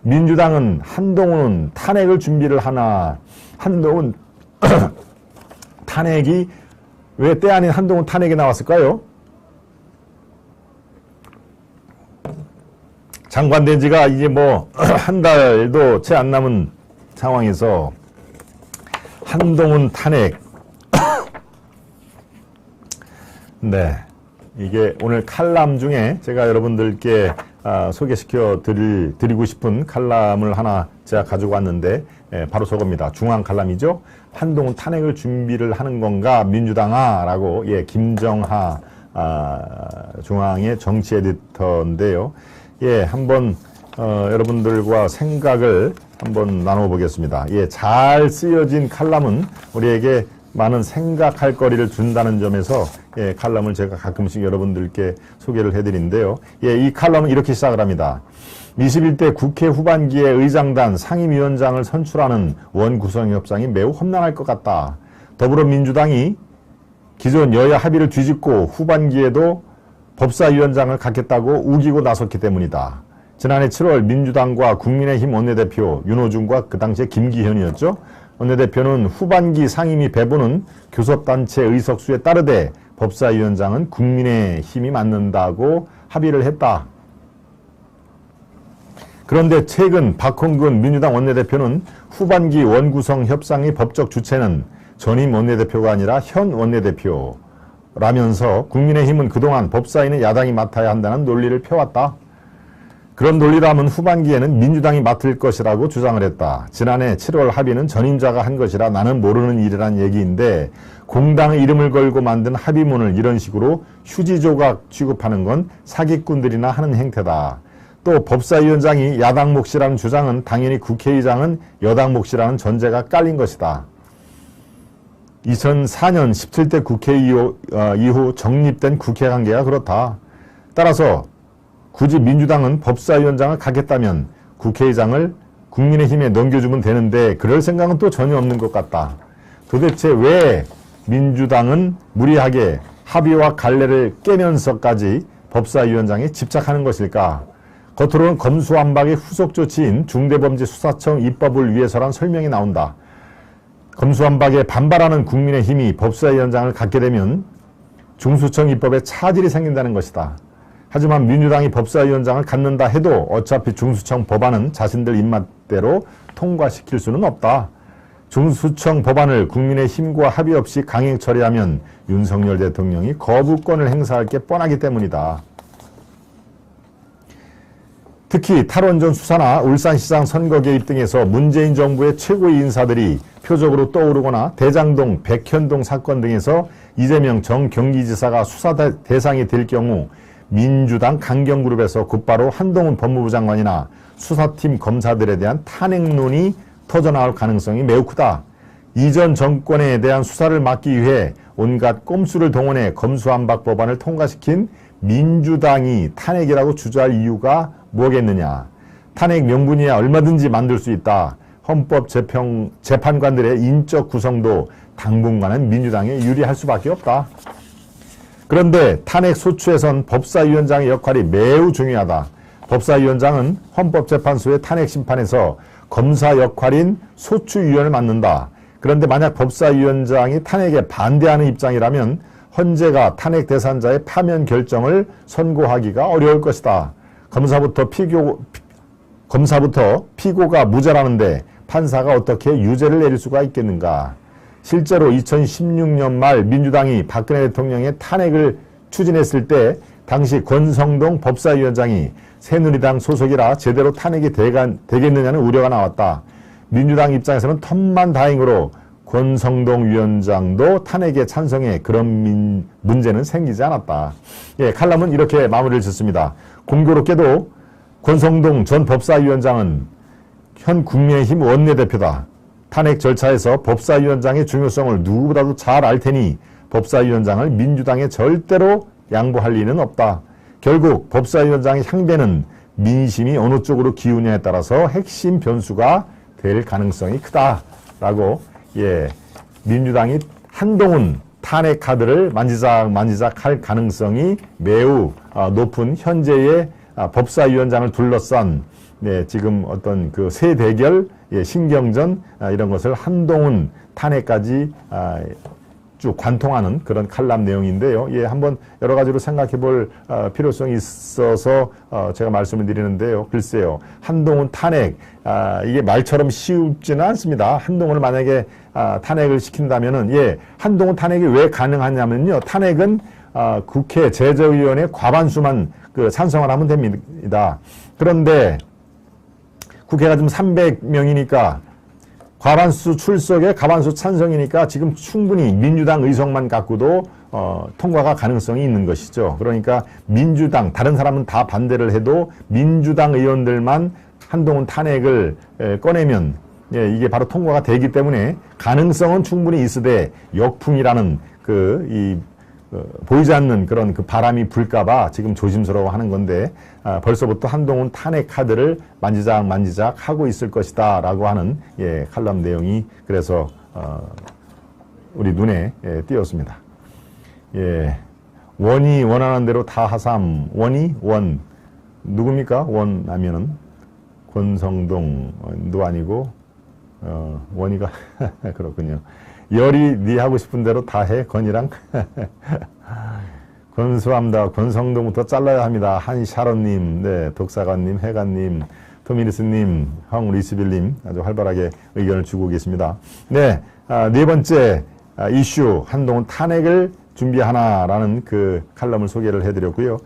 민주당은 한동훈 탄핵을 준비를 하나. 한동훈 탄핵이 왜 때 아닌 한동훈 탄핵이 나왔을까요? 장관된 지가 이제 뭐 한 달도 채 안 남은 상황에서 한동훈 탄핵. 네, 이게 오늘 칼럼 중에 제가 여러분들께 소개시켜 드리고 싶은 칼럼을 하나 제가 가지고 왔는데, 바로 저겁니다. 중앙 칼럼이죠. 한동훈 탄핵을 준비를 하는 건가 민주당아 라고, 김정하 중앙의 정치 에디터인데요. 한번 여러분들과 생각을 한번 나눠보겠습니다. 잘 쓰여진 칼럼은 우리에게 많은 생각할 거리를 준다는 점에서 칼럼을 제가 가끔씩 여러분들께 소개를 해드리는데요. 이 칼럼은 이렇게 시작을 합니다. 21대 국회 후반기에 의장단 상임위원장을 선출하는 원구성 협상이 매우 험난할 것 같다. 더불어민주당이 기존 여야 합의를 뒤집고 후반기에도 법사위원장을 갖겠다고 우기고 나섰기 때문이다. 지난해 7월 민주당과 국민의힘 원내대표 윤호중과 그 당시에 김기현이었죠. 원내대표는 후반기 상임위 배분은 교섭단체 의석수에 따르되 법사위원장은 국민의힘이 맡는다고 합의를 했다. 그런데 최근 박홍근 민주당 원내대표는 후반기 원구성 협상의 법적 주체는 전임 원내대표가 아니라 현 원내대표라면서 국민의힘은 그동안 법사위는 야당이 맡아야 한다는 논리를 펴왔다. 그런 논리라면 후반기에는 민주당이 맡을 것이라고 주장을 했다. 지난해 7월 합의는 전임자가 한 것이라 나는 모르는 일이란 얘기인데 공당의 이름을 걸고 만든 합의문을 이런 식으로 휴지 조각 취급하는 건 사기꾼들이나 하는 행태다. 또 법사위원장이 야당 몫이라는 주장은 당연히 국회의장은 여당 몫이라는 전제가 깔린 것이다. 2004년 17대 국회 이후 정립된 국회 관계가 그렇다. 따라서 굳이 민주당은 법사위원장을 갖겠다면 국회의장을 국민의힘에 넘겨주면 되는데 그럴 생각은 또 전혀 없는 것 같다. 도대체 왜 민주당은 무리하게 합의와 갈래를 깨면서까지 법사위원장에 집착하는 것일까? 겉으로는 검수완박의 후속 조치인 중대범죄수사청 입법을 위해서란 설명이 나온다. 검수완박에 반발하는 국민의힘이 법사위원장을 갖게 되면 중수청 입법에 차질이 생긴다는 것이다. 하지만 민주당이 법사위원장을 갖는다 해도 어차피 중수청 법안은 자신들 입맛대로 통과시킬 수는 없다. 중수청 법안을 국민의힘과 합의 없이 강행 처리하면 윤석열 대통령이 거부권을 행사할 게 뻔하기 때문이다. 특히 탈원전 수사나 울산시장 선거 개입 등에서 문재인 정부의 최고의 인사들이 표적으로 떠오르거나 대장동, 백현동 사건 등에서 이재명 전 경기지사가 수사 대상이 될 경우 민주당 강경그룹에서 곧바로 한동훈 법무부 장관이나 수사팀 검사들에 대한 탄핵론이 터져나올 가능성이 매우 크다. 이전 정권에 대한 수사를 막기 위해 온갖 꼼수를 동원해 검수완박 법안을 통과시킨 민주당이 탄핵이라고 주저할 이유가 뭐겠느냐. 탄핵 명분이야 얼마든지 만들 수 있다. 헌법재판관들의 인적 구성도 당분간은 민주당에 유리할 수밖에 없다. 그런데 탄핵 소추에선 법사위원장의 역할이 매우 중요하다. 법사위원장은 헌법재판소의 탄핵 심판에서 검사 역할인 소추위원을 맡는다. 그런데 만약 법사위원장이 탄핵에 반대하는 입장이라면 헌재가 탄핵 대상자의 파면 결정을 선고하기가 어려울 것이다. 검사부터 피고가 무죄라는데 판사가 어떻게 유죄를 내릴 수가 있겠는가. 실제로 2016년 말 민주당이 박근혜 대통령의 탄핵을 추진했을 때 당시 권성동 법사위원장이 새누리당 소속이라 제대로 탄핵이 되겠느냐는 우려가 나왔다. 민주당 입장에서는 천만다행으로 권성동 위원장도 탄핵에 찬성해 그런 문제는 생기지 않았다. 칼럼은 이렇게 마무리를 짓습니다. 공교롭게도 권성동 전 법사위원장은 현 국민의힘 원내대표다. 탄핵 절차에서 법사위원장의 중요성을 누구보다도 잘 알 테니 법사위원장을 민주당에 절대로 양보할 리는 없다. 결국 법사위원장의 향배는 민심이 어느 쪽으로 기우냐에 따라서 핵심 변수가 될 가능성이 크다라고 민주당이 한동훈 탄핵 카드를 만지작 할 가능성이 매우 높은 현재의 법사위원장을 둘러싼 네, 지금 어떤 그 새 대결, 예, 신경전, 이런 것을 한동훈 탄핵까지 쭉 관통하는 그런 칼럼 내용인데요. 예, 한번 여러 가지로 생각해 볼 필요성이 있어서 제가 말씀을 드리는데요. 글쎄요, 한동훈 탄핵, 이게 말처럼 쉽지는 않습니다. 한동훈을 만약에 탄핵을 시킨다면은, 예, 한동훈 탄핵이 왜 가능하냐면요. 탄핵은 국회 제재위원회 과반수만 찬성을 하면 됩니다. 그런데 국회가 지금 300명이니까 과반수 출석에 과반수 찬성이니까 지금 충분히 민주당 의석만 갖고도 통과가 가능성이 있는 것이죠. 그러니까 민주당, 다른 사람은 다 반대를 해도 민주당 의원들만 한동훈 탄핵을 꺼내면, 예, 이게 바로 통과가 되기 때문에 가능성은 충분히 있으되 역풍이라는 보이지 않는 그런 그 바람이 불까봐 지금 조심스러워 하는 건데, 벌써부터 한동훈 탄핵 카드를 만지작 하고 있을 것이다 라고 하는, 예, 칼럼 내용이 그래서 우리 눈에, 예, 띄었습니다. 예, 원이 원하는 대로 다 하삼. 원이 원 누굽니까? 원 하면은 권성동도 아니고 원이가 그렇군요. 열이 네 하고 싶은 대로 다 해, 건이랑. 권수합니다. 권성동부터 잘라야 합니다. 한샤론님, 네, 독사관님, 해관님, 토미니스님, 황리스빌님 아주 활발하게 의견을 주고 계십니다. 네, 네 번째 이슈, 한동훈 탄핵을 준비하나라는 그 칼럼을 소개를 해드렸고요.